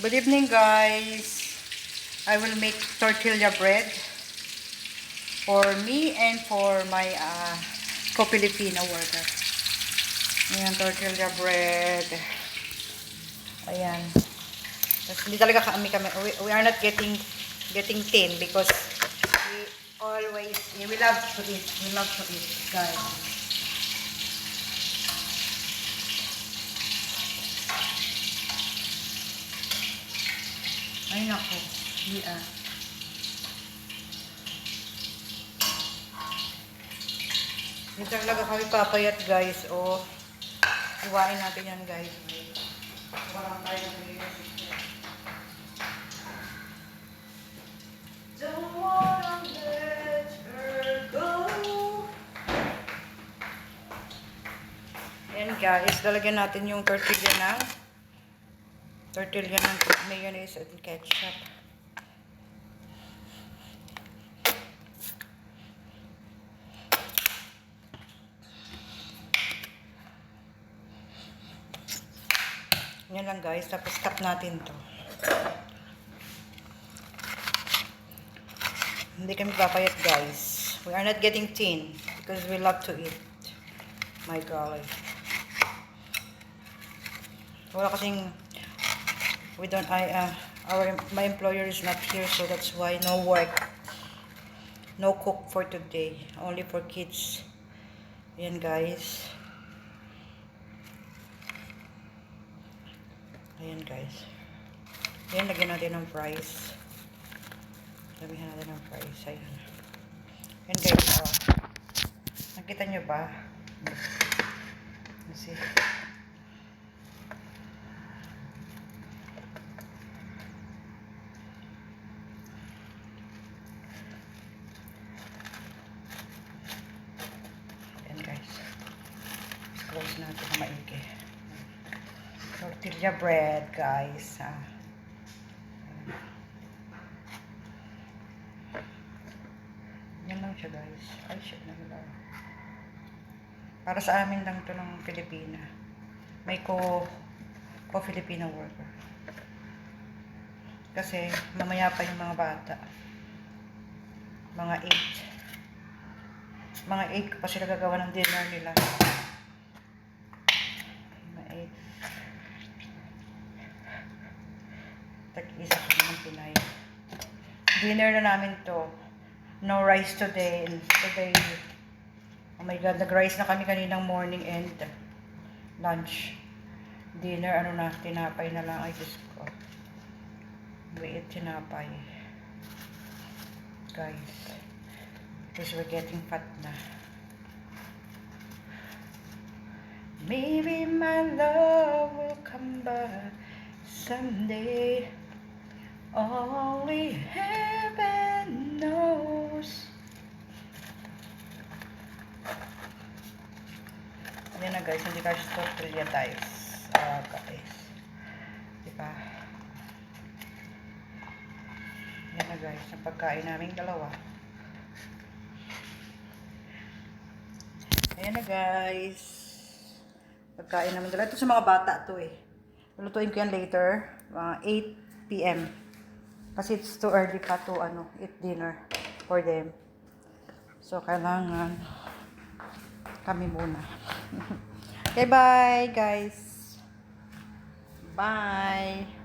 Good evening, guys. I will make tortilla bread for me and for my co-Filipino worker. Ayan, tortilla bread. Ayan. Tapos hindi talaga kami. We are not getting thin because we love to eat. We love to eat, guys. Ay, naku. Hindi Hindi talaga kami papayat, guys. O, iwain natin yan, guys. Walang tayo ng Don't wanna let her go. Ayan, guys. Lalagyan natin yung tortilla ng mayonnaise at ketchup. Yan lang, guys. Tapos tap natin to. Hindi kami papayat, guys. We are not getting thin because we love to eat. My God. Wala kasing my employer is not here, so that's why no work. No cook for today. Only for kids. Ayan, guys. Ayan, guys. Ayan, lagyan natin ng fries. Lagyan natin ng fries. Ayan. Ayan, guys. Oh. Nakita nyo ba? Let's see. Ayan, guys. Close natin na maigi. Tortilla bread, guys. Yan lang siya, guys. Ay, shit na nila. Para sa amin lang to ng Pilipina. May co-Filipino worker. Kasi mamaya pa yung mga bata. Mga 8. Mga 8 pa sila gagawa ng dinner nila. Mga 8. Tag-isa ko ng Pinay. Dinner na namin to. No rice today. Oh my God, nag-rice na kami kaninang morning and lunch. Dinner, tinapay na lang. Ay, Diyos ko. We eat tinapay. Guys. Because we're getting fat na. Maybe my love will come back someday. Only heaven knows. Yan na, guys, hindi kasi tortilla tayo. Guys. Diba? Yan na, guys, ang pagkain namin dalawa. Ayan na, guys. Pagkain namin dalawa. Ito sa mga bata to eh. Lulutuin ko yan later. 8 p.m. Kasi it's too early pa to eat dinner for them. So, kailangan kami muna. Okay, bye, guys. Bye.